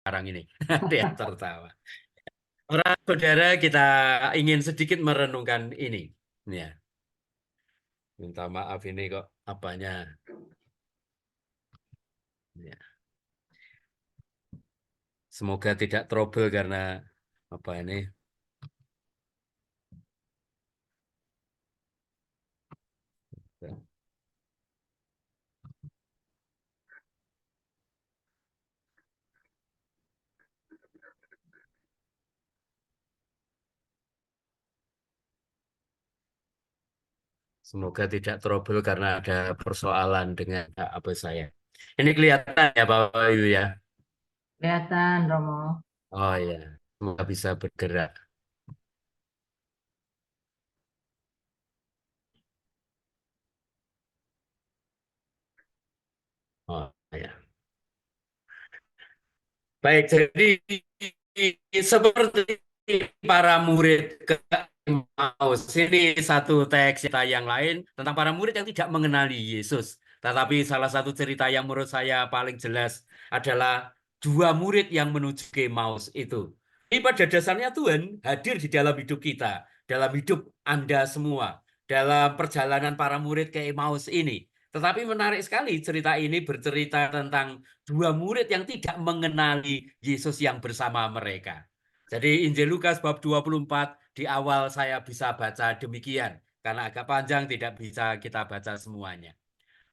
sekarang ini. Dia tertawa. Saudara, kita ingin sedikit merenungkan ini. Ya, minta maaf ini kok apanya. Ya. Semoga tidak trouble karena apa ini. Semoga tidak trouble karena ada persoalan dengan apa saya. Ini kelihatan ya Bapak Ibu ya. Kelihatan, Romo. Oh ya, semoga bisa bergerak. Oh ya. Baik, jadi seperti para murid ke Emmaus, ini satu teks cerita yang lain tentang para murid yang tidak mengenali Yesus. Tetapi salah satu cerita yang menurut saya paling jelas adalah dua murid yang menuju ke Emmaus itu. Ini pada dasarnya Tuhan hadir di dalam hidup kita, dalam hidup Anda semua, dalam perjalanan para murid ke Emmaus ini. Tetapi menarik sekali cerita ini bercerita tentang dua murid yang tidak mengenali Yesus yang bersama mereka. Jadi Injil Lukas bab 24 di awal saya bisa baca demikian. Karena agak panjang tidak bisa kita baca semuanya.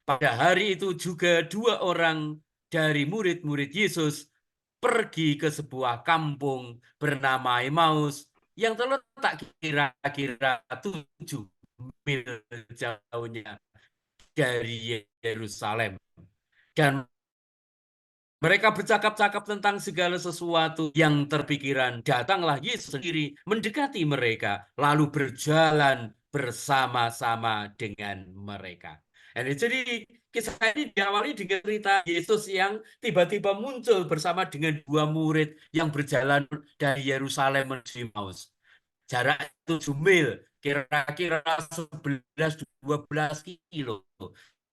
Pada hari itu juga dua orang dari murid-murid Yesus pergi ke sebuah kampung bernama Emmaus yang terletak kira-kira 7 mil jauhnya dari Yerusalem. Dan mereka bercakap-cakap tentang segala sesuatu yang terpikiran. Datanglah Yesus sendiri mendekati mereka, lalu berjalan bersama-sama dengan mereka. Jadi kisah ini diawali dengan cerita Yesus yang tiba-tiba muncul bersama dengan dua murid yang berjalan dari Yerusalem menuju Emmaus. Jarak 7 mil, kira-kira 11-12 kilo.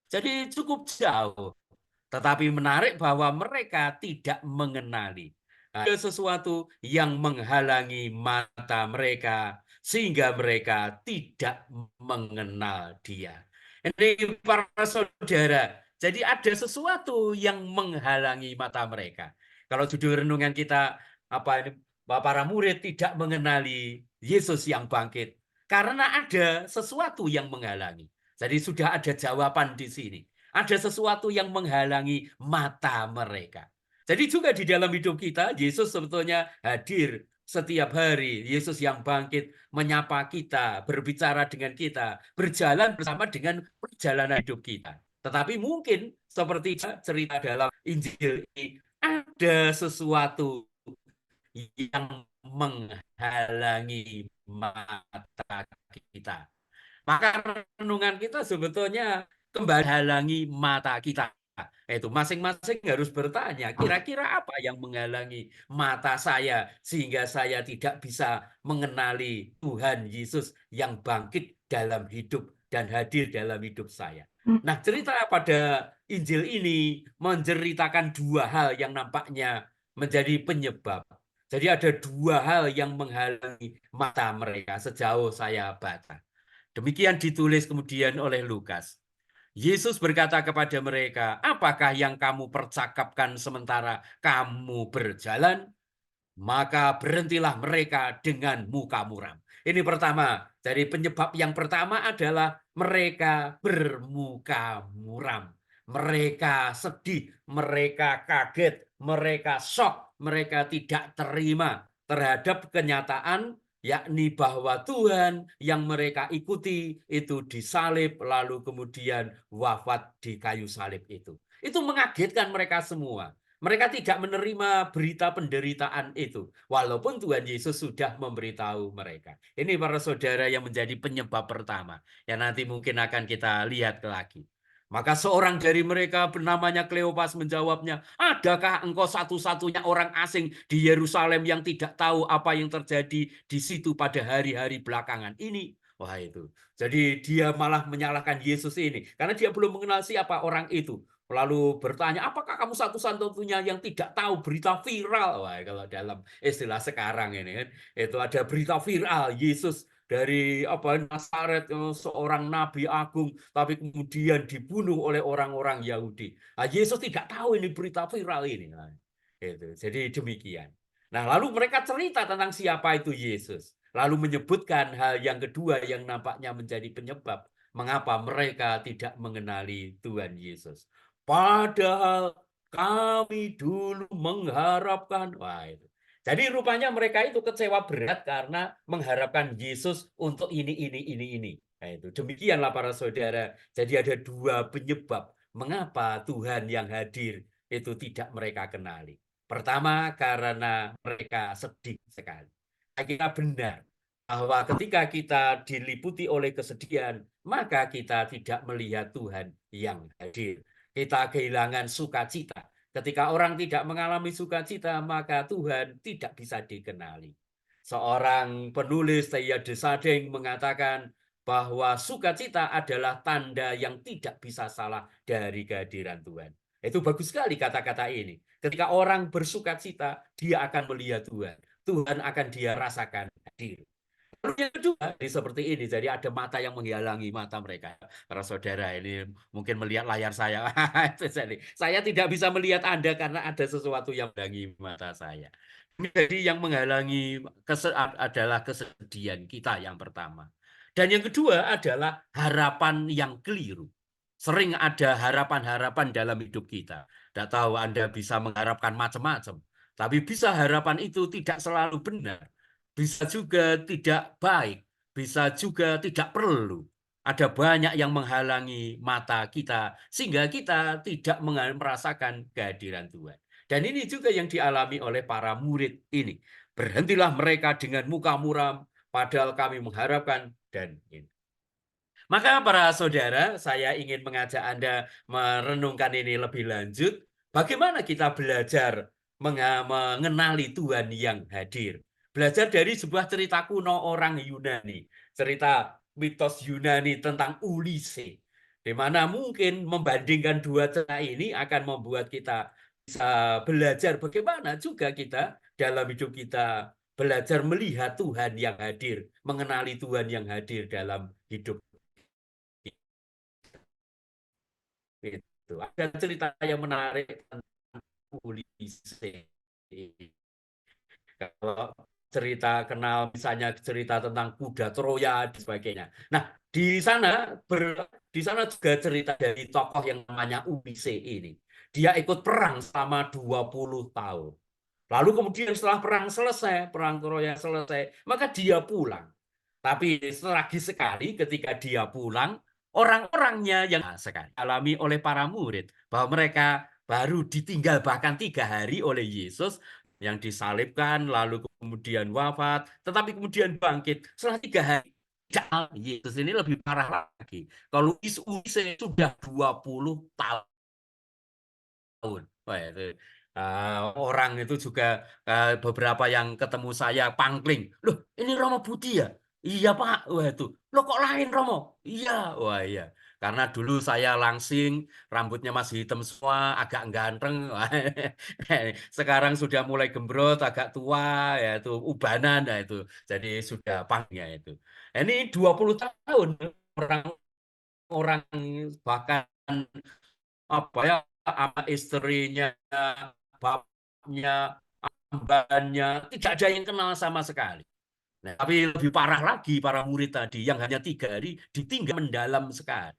Jadi cukup jauh. Tetapi menarik bahwa mereka tidak mengenali. Ada sesuatu yang menghalangi mata mereka sehingga mereka tidak mengenal dia. Ini para saudara, jadi ada sesuatu yang menghalangi mata mereka. Kalau judul renungan kita apa ini, para murid tidak mengenali Yesus yang bangkit karena ada sesuatu yang menghalangi. Jadi sudah ada jawaban di sini. Ada sesuatu yang menghalangi mata mereka. Jadi juga di dalam hidup kita, Yesus sebetulnya hadir setiap hari. Yesus yang bangkit menyapa kita, berbicara dengan kita, berjalan bersama dengan perjalanan hidup kita. Tetapi mungkin seperti cerita dalam Injil ini, ada sesuatu yang menghalangi mata kita. Maka renungan kita sebetulnya kembali halangi mata kita. Itu masing-masing harus bertanya, kira-kira apa yang menghalangi mata saya sehingga saya tidak bisa mengenali Tuhan Yesus yang bangkit dalam hidup dan hadir dalam hidup saya. Nah, cerita pada Injil ini menceritakan dua hal yang nampaknya menjadi penyebab. Jadi ada dua hal yang menghalangi mata mereka sejauh saya baca. Demikian ditulis kemudian oleh Lukas. Yesus berkata kepada mereka, apakah yang kamu percakapkan sementara kamu berjalan? Maka berhentilah mereka dengan muka muram. Ini pertama. Jadi penyebab yang pertama adalah mereka bermuka muram. Mereka sedih, mereka kaget, mereka shock, mereka tidak terima terhadap kenyataan yakni bahwa Tuhan yang mereka ikuti itu disalib lalu kemudian wafat di kayu salib itu. Itu mengagetkan mereka semua. Mereka tidak menerima berita penderitaan itu, walaupun Tuhan Yesus sudah memberitahu mereka. Ini para saudara yang menjadi penyebab pertama, yang nanti mungkin akan kita lihat lagi. Maka seorang dari mereka bernamanya Kleopas menjawabnya, adakah engkau satu-satunya orang asing di Yerusalem yang tidak tahu apa yang terjadi di situ pada hari-hari belakangan ini? Wah itu. Jadi dia malah menyalahkan Yesus ini. Karena dia belum mengenal siapa orang itu. lalu bertanya, apakah kamu satu-satunya yang tidak tahu berita viral? Wah, kalau dalam istilah sekarang ini kan, itu ada berita viral Yesus dari apa Nazaret, seorang nabi agung, tapi kemudian dibunuh oleh orang-orang Yahudi. Nah, Yesus tidak tahu ini berita viral ini. Nah, itu. Jadi demikian. Nah, lalu mereka cerita tentang siapa itu Yesus. Lalu menyebutkan hal yang kedua yang nampaknya menjadi penyebab mengapa mereka tidak mengenali Tuhan Yesus. Padahal kami dulu mengharapkan. Wah, itu. Jadi rupanya mereka itu kecewa berat karena mengharapkan Yesus untuk ini. Nah, itu. Demikianlah para saudara. Jadi ada dua penyebab mengapa Tuhan yang hadir itu tidak mereka kenali. Pertama, karena mereka sedih sekali. Saya kira benar bahwa ketika kita diliputi oleh kesedihan, maka kita tidak melihat Tuhan yang hadir. Kita kehilangan sukacita. Ketika orang tidak mengalami sukacita, maka Tuhan tidak bisa dikenali. Seorang penulis Theia de Chardin mengatakan bahwa sukacita adalah tanda yang tidak bisa salah dari kehadiran Tuhan. Itu bagus sekali kata-kata ini. Ketika orang bersukacita, dia akan melihat Tuhan. Tuhan akan dia rasakan hadir. Yang kedua, seperti ini. Jadi ada mata yang menghalangi mata mereka. Para saudara ini mungkin melihat layar saya. Saya tidak bisa melihat Anda karena ada sesuatu yang menghalangi mata saya. Jadi yang menghalangi adalah kesedihan kita yang pertama. Dan yang kedua adalah harapan yang keliru. Sering ada harapan-harapan dalam hidup kita. Tidak tahu Anda bisa mengharapkan macam-macam. Tapi bisa harapan itu tidak selalu benar. Bisa juga tidak baik. Bisa juga tidak perlu. Ada banyak yang menghalangi mata kita. Sehingga kita tidak merasakan kehadiran Tuhan. Dan ini juga yang dialami oleh para murid ini. Berhentilah mereka dengan muka muram, padahal kami mengharapkan dan ini. Maka para saudara, saya ingin mengajak Anda merenungkan ini lebih lanjut. Bagaimana kita belajar mengenali Tuhan yang hadir. Belajar dari sebuah cerita kuno orang Yunani. Cerita mitos Yunani tentang Ulysses. Di mana mungkin membandingkan dua cerita ini akan membuat kita bisa belajar bagaimana juga kita dalam hidup kita belajar melihat Tuhan yang hadir, mengenali Tuhan yang hadir dalam hidup. Itu ada cerita yang menarik tentang Ulysses. Kalau cerita kenal misalnya cerita tentang kuda Troya dan sebagainya. Nah, di sana juga cerita dari tokoh yang namanya Ulysses ini. Dia ikut perang selama 20 tahun. Lalu kemudian setelah perang selesai, perang Troya selesai, maka dia pulang. Tapi tragis sekali ketika dia pulang, orang-orangnya yang sekali alami oleh para murid bahwa mereka baru ditinggal bahkan 3 hari oleh Yesus yang disalibkan, lalu kemudian wafat, tetapi kemudian bangkit setelah 3 hari. Yesus ini lebih parah lagi. Kalau usia sudah 20 tahun. Wah, itu, orang itu juga beberapa yang ketemu saya pangkling. Loh, ini Romo Budi ya? Iya Pak. Wah itu. Loh kok lain Romo? Iya. Wah iya. Karena dulu saya langsing, rambutnya masih hitam semua, agak ganteng. Sekarang sudah mulai gembrot, agak tua, ya itu ubanan, ya itu. Jadi sudah panggilnya itu. Ini 20 tahun orang-orang bahkan apa ya sama istrinya, bapaknya, ambannya, tidak ada yang kenal sama sekali. Nah, tapi lebih parah lagi para murid tadi yang hanya 3 hari ditinggal mendalam sekali.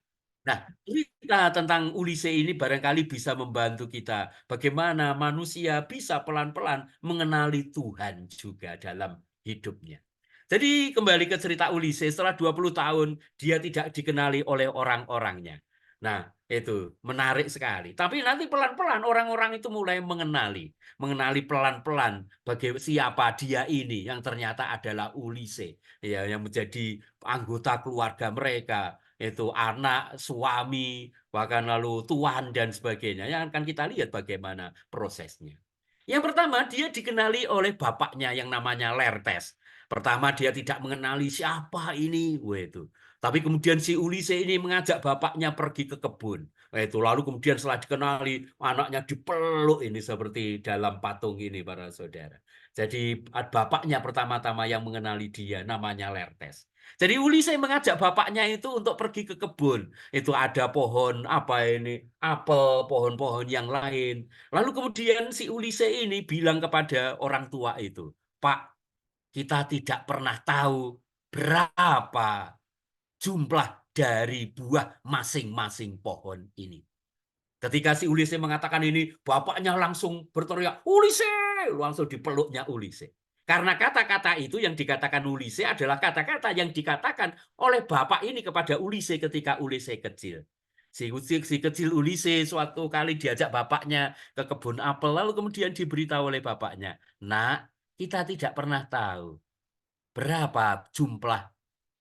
Nah, cerita tentang Ulysses ini barangkali bisa membantu kita bagaimana manusia bisa pelan-pelan mengenali Tuhan juga dalam hidupnya. Jadi kembali ke cerita Ulysses, setelah 20 tahun dia tidak dikenali oleh orang-orangnya. Nah, itu menarik sekali. Tapi nanti pelan-pelan orang-orang itu mulai mengenali pelan-pelan bagaimana siapa dia ini yang ternyata adalah Ulysses, ya, yang menjadi anggota keluarga mereka, itu anak, suami, bahkan lalu tuan dan sebagainya. Yang akan kita lihat bagaimana prosesnya. Yang pertama, dia dikenali oleh bapaknya yang namanya Laertes. Pertama dia tidak mengenali siapa ini, itu. Tapi kemudian si Ulysses ini mengajak bapaknya pergi ke kebun. Itu lalu kemudian setelah dikenali, anaknya dipeluk ini seperti dalam patung ini para saudara. Jadi bapaknya pertama-tama yang mengenali dia namanya Lertes. Jadi Ulysses mengajak bapaknya itu untuk pergi ke kebun. Itu ada pohon apa ini, apel, pohon-pohon yang lain. Lalu kemudian si Ulysses ini bilang kepada orang tua itu, Pak, kita tidak pernah tahu berapa jumlah dari buah masing-masing pohon ini. Ketika si Ulysses mengatakan ini, bapaknya langsung berteriak, Ulysses! Langsung dipeluknya Ulysses. Karena kata-kata itu yang dikatakan Ulysses adalah kata-kata yang dikatakan oleh bapak ini kepada Ulysses ketika Ulysses kecil. Si kecil Ulysses suatu kali diajak bapaknya ke kebun apel, lalu kemudian diberitahu oleh bapaknya, Nak, kita tidak pernah tahu berapa jumlah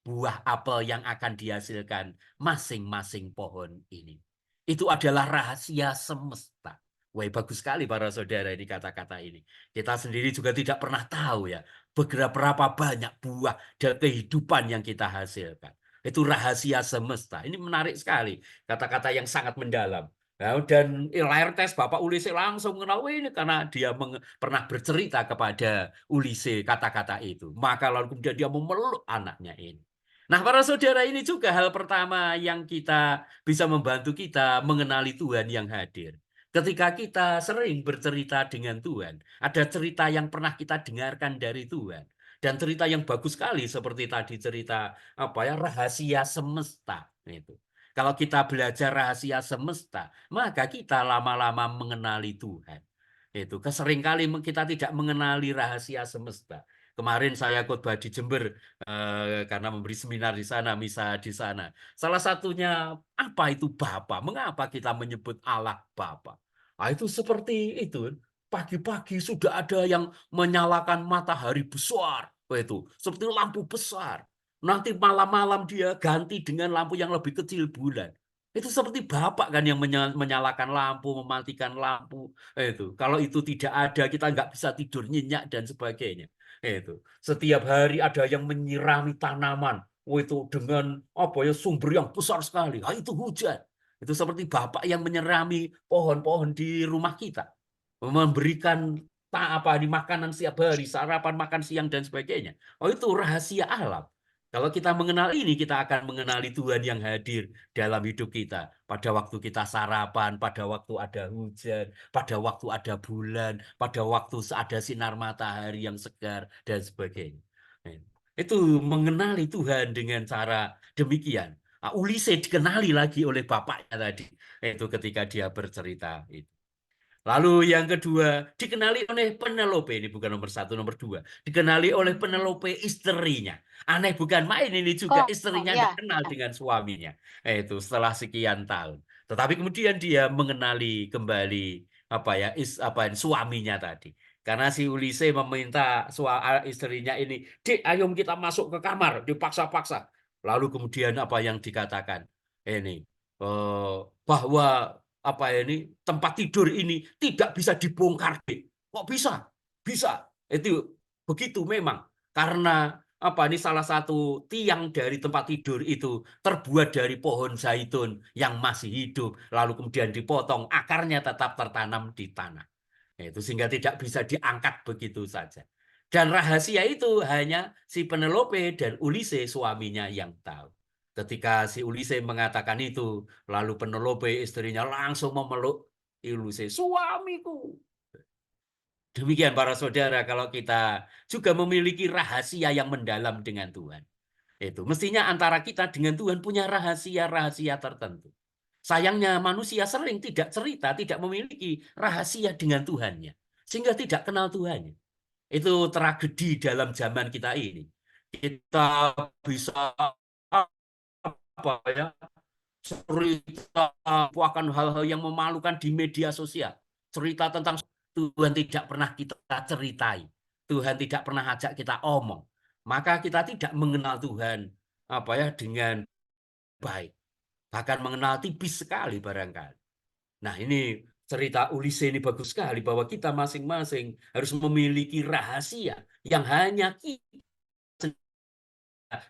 buah apel yang akan dihasilkan masing-masing pohon ini. Itu adalah rahasia semesta. Wah, bagus sekali para saudara ini kata-kata ini. Kita sendiri juga tidak pernah tahu ya, berapa banyak buah dan kehidupan yang kita hasilkan. Itu rahasia semesta. Ini menarik sekali, kata-kata yang sangat mendalam. Nah, dan Laertes, Bapak Ulysses langsung mengenal ini karena dia pernah bercerita kepada Ulysses kata-kata itu. Maka lalu kemudian dia memeluk anaknya ini. Nah, para saudara, ini juga hal pertama yang kita bisa membantu kita mengenali Tuhan yang hadir. Ketika kita sering bercerita dengan Tuhan, ada cerita yang pernah kita dengarkan dari Tuhan. Dan cerita yang bagus sekali seperti tadi cerita apa ya, rahasia semesta itu. Kalau kita belajar rahasia semesta, maka kita lama-lama mengenali Tuhan. Itu keseringkali kita tidak mengenali rahasia semesta. Kemarin saya khotbah di Jember karena memberi seminar di sana, misa di sana. Salah satunya apa itu Bapa? Mengapa kita menyebut Allah Bapa? Nah, itu seperti itu. Pagi-pagi sudah ada yang menyalakan matahari besar. Itu seperti lampu besar. Nanti malam-malam dia ganti dengan lampu yang lebih kecil bulan. Itu seperti Bapak kan yang menyalakan lampu, mematikan lampu. Itu kalau itu tidak ada kita nggak bisa tidur nyenyak dan sebagainya. Itu setiap hari ada yang menyirami tanaman. Oh, itu dengan apa ya sumber yang besar sekali. Ah, itu hujan. Itu seperti Bapak yang menyirami pohon-pohon di rumah kita, memberikan apa di makanan setiap hari, sarapan, makan siang dan sebagainya. Oh, itu rahasia alam. Kalau kita mengenal ini, kita akan mengenali Tuhan yang hadir dalam hidup kita. Pada waktu kita sarapan, pada waktu ada hujan, pada waktu ada bulan, pada waktu ada sinar matahari yang segar, dan sebagainya. Itu mengenali Tuhan dengan cara demikian. Ulysses dikenali lagi oleh bapaknya tadi. Itu ketika dia bercerita. Lalu yang kedua, dikenali oleh Penelope, ini bukan nomor satu, nomor dua. Dikenali oleh Penelope istrinya. Aneh bukan main ini juga, Oh istrinya ya, tidak kenal dengan suaminya. Itu setelah sekian tahun. Tetapi kemudian dia mengenali kembali apa ya, suaminya tadi. Karena si Ulysses meminta istrinya ini, Dik, ayo kita masuk ke kamar, dipaksa-paksa. Lalu kemudian apa yang dikatakan? Ini, bahwa apa ya ini tempat tidur ini tidak bisa dibongkar. Kok bisa? Bisa. Itu begitu memang karena apa ini salah satu tiang dari tempat tidur itu terbuat dari pohon zaitun yang masih hidup lalu kemudian dipotong akarnya tetap tertanam di tanah. Itu sehingga tidak bisa diangkat begitu saja. Dan rahasia itu hanya si Penelope dan Ulysses suaminya yang tahu. Ketika si Ulysses mengatakan itu, lalu Penelope istrinya langsung memeluk Ulysses, suamiku. Demikian para saudara, kalau kita juga memiliki rahasia yang mendalam dengan Tuhan. Itu mestinya antara kita dengan Tuhan punya rahasia-rahasia tertentu. Sayangnya manusia sering tidak cerita, tidak memiliki rahasia dengan Tuhannya. Sehingga tidak kenal Tuhannya. Itu tragedi dalam zaman kita ini. Kita bisa apa ya cerita akan hal-hal yang memalukan di media sosial. Cerita tentang Tuhan tidak pernah kita ceritai. Tuhan tidak pernah ajak kita omong. Maka kita tidak mengenal Tuhan apa ya dengan baik. Bahkan mengenal tipis sekali barangkali. Nah, ini cerita Ulysses ini bagus sekali bahwa kita masing-masing harus memiliki rahasia yang hanya kita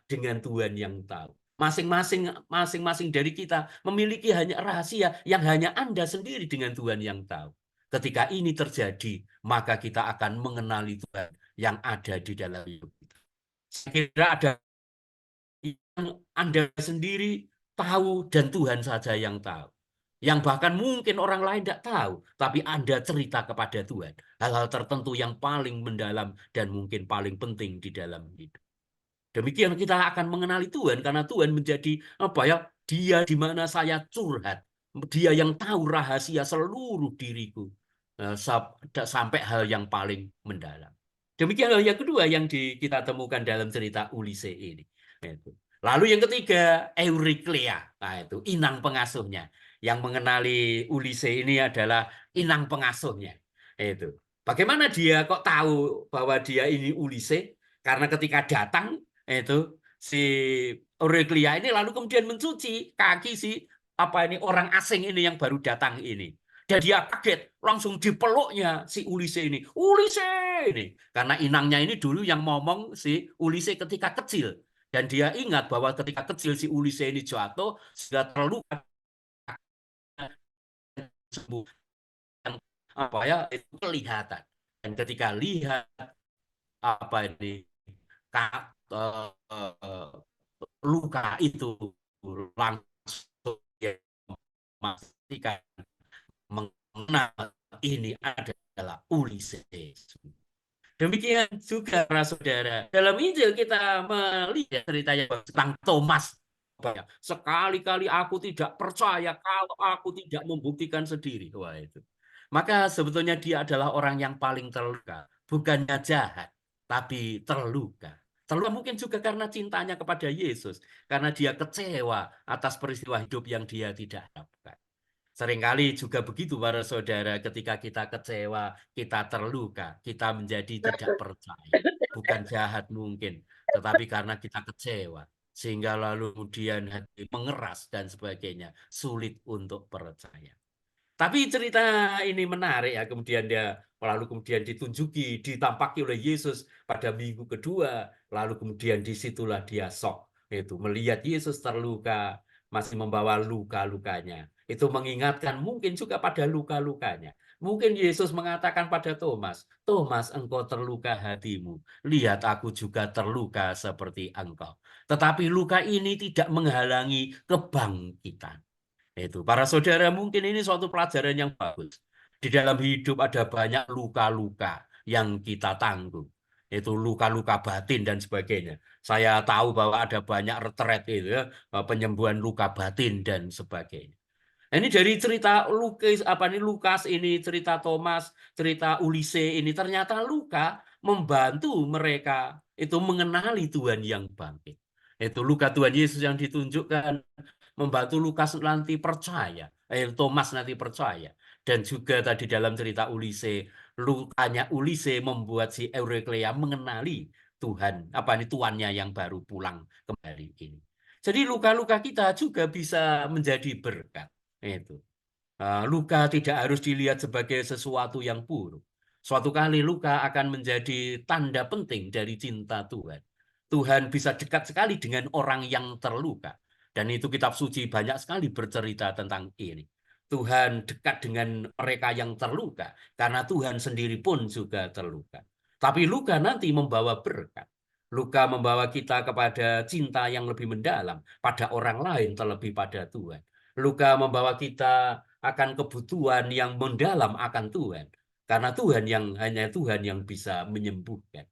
dengan Tuhan yang tahu. Masing-masing dari kita memiliki hanya rahasia yang hanya Anda sendiri dengan Tuhan yang tahu. Ketika ini terjadi, maka kita akan mengenali Tuhan yang ada di dalam hidup kita. Saya kira ada yang Anda sendiri tahu dan Tuhan saja yang tahu. Yang bahkan mungkin orang lain tidak tahu, tapi Anda cerita kepada Tuhan. Hal-hal tertentu yang paling mendalam dan mungkin paling penting di dalam hidup. Demikian kita akan mengenali Tuhan karena Tuhan menjadi apa ya? Dia di mana saya curhat. Dia yang tahu rahasia seluruh diriku. Sampai hal yang paling mendalam. Demikian hal yang kedua yang kita temukan dalam cerita Ulysses ini. Itu. Lalu yang ketiga, Eurykleia. Nah, itu inang pengasuhnya. Yang mengenali Ulysses ini adalah inang pengasuhnya. Itu. Bagaimana dia kok tahu bahwa dia ini Ulysses? Karena ketika datang itu si Eurykleia ini lalu kemudian mencuci kaki si apa ini orang asing ini yang baru datang ini. Dan dia kaget, langsung dipeluknya si Ulysses ini. Ulysses ini. Karena inangnya ini dulu yang ngomong si Ulysses ketika kecil. Dan dia ingat bahwa ketika kecil si Ulysses ini jatuh, sudah terluka sembuh. Apa ya, itu kelihatan. Dan ketika lihat apa ini, luka itu langsung dia memastikan mengenal ini adalah Ulysses. Demikian juga para saudara. Dalam Injil kita melihat ceritanya tentang Thomas. Sekali-kali aku tidak percaya kalau aku tidak membuktikan sendiri. Wah itu. Maka sebetulnya dia adalah orang yang paling terluka. Bukannya jahat, tapi terluka. Terluka mungkin juga karena cintanya kepada Yesus. Karena dia kecewa atas peristiwa hidup yang dia tidak harapkan. Seringkali juga begitu para saudara, ketika kita kecewa, kita terluka, kita menjadi tidak percaya. Bukan jahat mungkin, tetapi karena kita kecewa. Sehingga lalu kemudian hati mengeras dan sebagainya. Sulit untuk percaya. Tapi cerita ini menarik ya, kemudian dia lalu kemudian ditunjuki, ditampaki oleh Yesus pada minggu kedua, lalu kemudian disitulah dia shock, itu melihat Yesus terluka, masih membawa luka-lukanya. Itu mengingatkan mungkin juga pada luka-lukanya. Mungkin Yesus mengatakan pada Thomas, Thomas engkau terluka hatimu, lihat aku juga terluka seperti engkau. Tetapi luka ini tidak menghalangi kebangkitan. Itu para saudara mungkin ini suatu pelajaran yang bagus. Di dalam hidup ada banyak luka-luka yang kita tanggung. Itu luka-luka batin dan sebagainya. Saya tahu bahwa ada banyak retret itu ya, penyembuhan luka batin dan sebagainya. Ini dari cerita Lukas ini, cerita Thomas, cerita Ulysses ini ternyata Luka membantu mereka itu mengenali Tuhan yang bangkit. Itu luka Tuhan Yesus yang ditunjukkan membantu Lukas nanti percaya, Thomas nanti percaya. Dan juga tadi dalam cerita Ulysses, lukanya Ulysses membuat si Eurykleia mengenali Tuhan, apa ini tuannya yang baru pulang kembali ini. Jadi luka-luka kita juga bisa menjadi berkat. Itu. Luka tidak harus dilihat sebagai sesuatu yang buruk. Suatu kali luka akan menjadi tanda penting dari cinta Tuhan. Tuhan bisa dekat sekali dengan orang yang terluka. Dan itu kitab suci banyak sekali bercerita tentang ini. Tuhan dekat dengan mereka yang terluka. Karena Tuhan sendiri pun juga terluka. Tapi luka nanti membawa berkat. Luka membawa kita kepada cinta yang lebih mendalam pada orang lain terlebih pada Tuhan. Luka membawa kita akan kebutuhan yang mendalam akan Tuhan. Karena hanya Tuhan yang bisa menyembuhkan.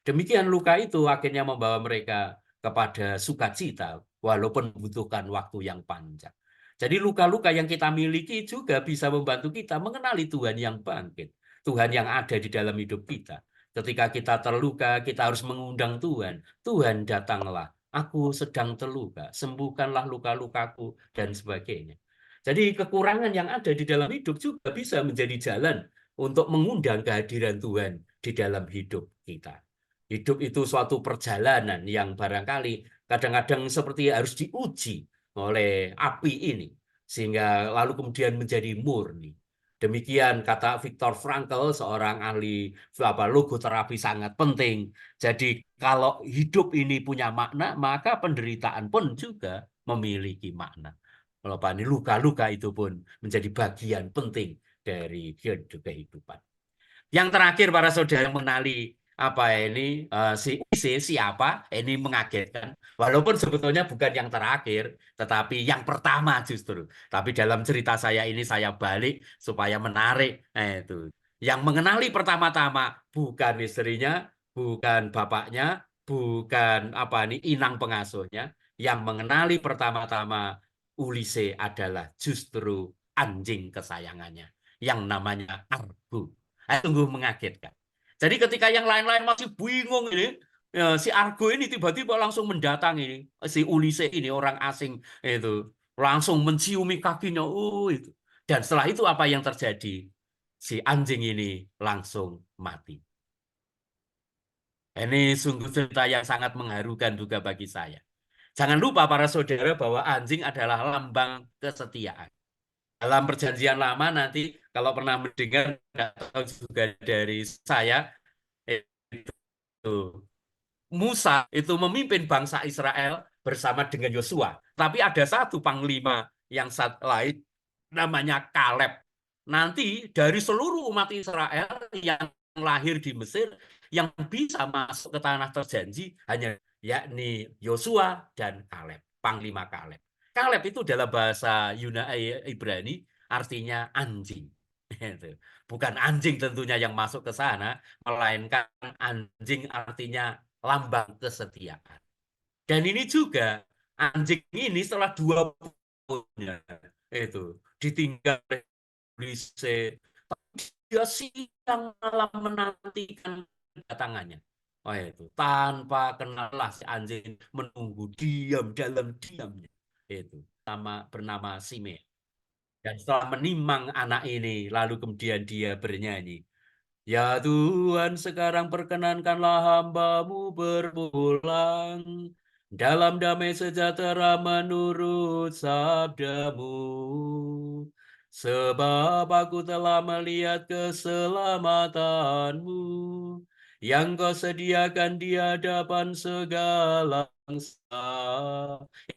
Demikian luka itu akhirnya membawa mereka kepada sukacita walaupun membutuhkan waktu yang panjang. Jadi luka-luka yang kita miliki juga bisa membantu kita mengenali Tuhan yang bangkit. Tuhan yang ada di dalam hidup kita. Ketika kita terluka, kita harus mengundang Tuhan. Tuhan datanglah, aku sedang terluka, sembuhkanlah luka-lukaku, dan sebagainya. Jadi kekurangan yang ada di dalam hidup juga bisa menjadi jalan untuk mengundang kehadiran Tuhan di dalam hidup kita. Hidup itu suatu perjalanan yang barangkali kadang-kadang seperti harus diuji oleh api ini. Sehingga lalu kemudian menjadi murni. Demikian kata Viktor Frankl, seorang ahli logoterapi sangat penting. Jadi kalau hidup ini punya makna, maka penderitaan pun juga memiliki makna. Kalau ini luka-luka itu pun menjadi bagian penting dari kehidupan. Yang terakhir para saudara mengenali apa ini si UIC siapa, ini mengagetkan. Walaupun sebetulnya bukan yang terakhir, tetapi yang pertama justru. Tapi dalam cerita saya ini saya balik supaya menarik. Itu. Yang mengenali pertama-tama bukan istrinya, bukan bapaknya, bukan apa ini inang pengasuhnya. Yang mengenali pertama-tama Ulysses adalah justru anjing kesayangannya yang namanya Argo. Sungguh mengagetkan. Jadi ketika yang lain-lain masih bingung ini, ya, si Argo ini tiba-tiba langsung mendatangi si Ulysses ini orang asing itu, langsung menciumi kakinya, itu. Dan setelah itu apa yang terjadi? Si anjing ini langsung mati. Ini sungguh cerita yang sangat mengharukan juga bagi saya. Jangan lupa para saudara bahwa anjing adalah lambang kesetiaan. Dalam perjanjian lama nanti kalau pernah mendengar atau juga dari saya itu Musa itu memimpin bangsa Israel bersama dengan Yosua. Tapi ada satu panglima yang lain namanya Kaleb. Nanti dari seluruh umat Israel yang lahir di Mesir yang bisa masuk ke tanah terjanji hanya yakni Yosua dan Kaleb, panglima Kaleb. Kaleb itu dalam bahasa Ibrani artinya anjing. Bukan anjing tentunya yang masuk ke sana, melainkan anjing artinya lambang kesetiaan. Dan ini juga anjing ini setelah 20 tahunnya itu ditinggal polisi, dia siang malam menantikan kedatangannya. Oh itu tanpa kenalah si anjing menunggu diam dalam diamnya itu bernama Simeon. Dan setelah menimang anak ini, lalu kemudian dia bernyanyi, ya Tuhan, sekarang perkenankanlah hamba-Mu berpulang dalam damai sejahtera menurut sabda-Mu. Sebab aku telah melihat keselamatan-Mu yang Kau sediakan di hadapan segala bangsa.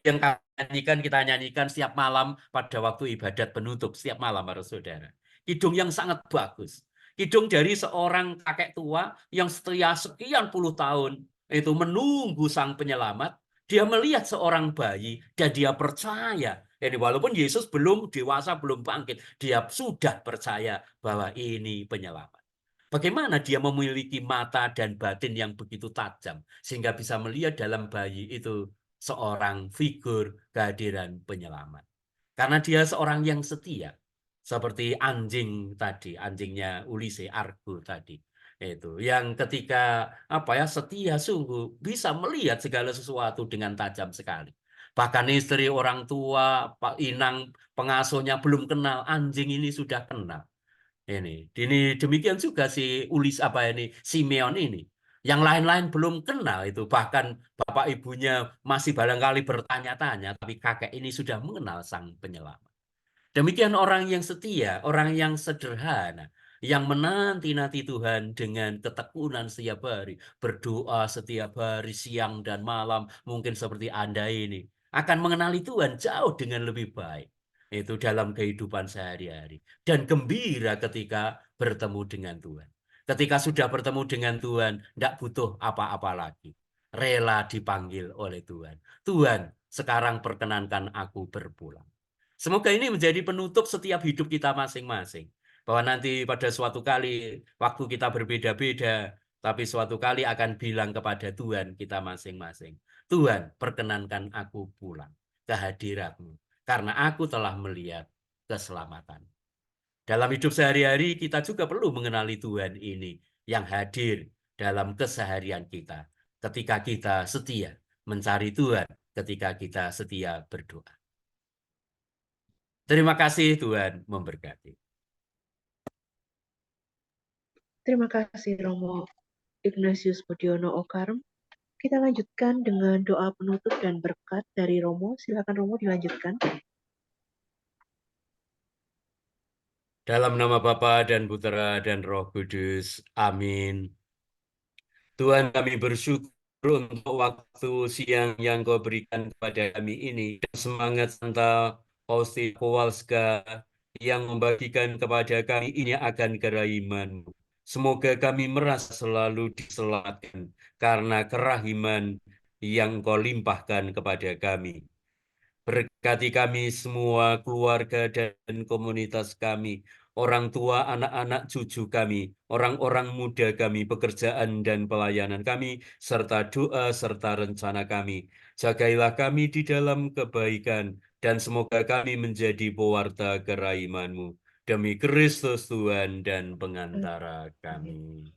Yang kita nyanyikan setiap malam pada waktu ibadat penutup setiap malam, para saudara. Kidung yang sangat bagus. Kidung dari seorang kakek tua yang setia sekian puluh tahun itu menunggu sang penyelamat. Dia melihat seorang bayi dan dia percaya. Ini walaupun Yesus belum dewasa, belum bangkit, dia sudah percaya bahwa ini penyelamat. Bagaimana dia memiliki mata dan batin yang begitu tajam sehingga bisa melihat dalam bayi itu seorang figur kehadiran penyelamat. Karena dia seorang yang setia. Seperti anjing tadi, anjingnya Ulysses Argo tadi. Itu yang ketika setia sungguh bisa melihat segala sesuatu dengan tajam sekali. Bahkan istri orang tua, Pak Inang pengasuhnya belum kenal, anjing ini sudah kenal. Ini demikian juga si Simeon ini. Yang lain-lain belum kenal itu, bahkan bapak ibunya masih barangkali bertanya-tanya, tapi kakek ini sudah mengenal sang penyelamat. Demikian orang yang setia, orang yang sederhana, yang menanti-nanti Tuhan dengan ketekunan setiap hari, berdoa setiap hari, siang dan malam, mungkin seperti Anda ini, akan mengenali Tuhan jauh dengan lebih baik. Itu dalam kehidupan sehari-hari. Dan gembira ketika bertemu dengan Tuhan. Ketika sudah bertemu dengan Tuhan, tidak butuh apa-apa lagi. Rela dipanggil oleh Tuhan. Tuhan, sekarang perkenankan aku berpulang. Semoga ini menjadi penutup setiap hidup kita masing-masing. Bahwa nanti pada suatu kali waktu kita berbeda-beda, tapi suatu kali akan bilang kepada Tuhan kita masing-masing. Tuhan, perkenankan aku pulang ke hadirat-Mu. Karena aku telah melihat keselamatan. Dalam hidup sehari-hari kita juga perlu mengenali Tuhan ini yang hadir dalam keseharian kita. Ketika kita setia mencari Tuhan, ketika kita setia berdoa. Terima kasih, Tuhan memberkati. Terima kasih Romo Ignatius Budiono Okarm. Kita lanjutkan dengan doa penutup dan berkat dari Romo. Silakan Romo dilanjutkan. Dalam nama Bapa dan Putera dan Roh Kudus. Amin. Tuhan, kami bersyukur untuk waktu siang yang Kau berikan kepada kami ini. Dan semangat Santa Faustina Kowalska yang membagikan kepada kami ini akan kerahiman-Mu. Semoga kami merasa selalu diselamatkan karena kerahiman yang Kau limpahkan kepada kami. Berkati kami semua, keluarga dan komunitas kami, orang tua, anak-anak, cucu kami, orang-orang muda kami, pekerjaan dan pelayanan kami, serta doa serta rencana kami. Jagailah kami di dalam kebaikan, dan semoga kami menjadi pewarta kerahiman-Mu. Demi Kristus Tuhan dan pengantara kami.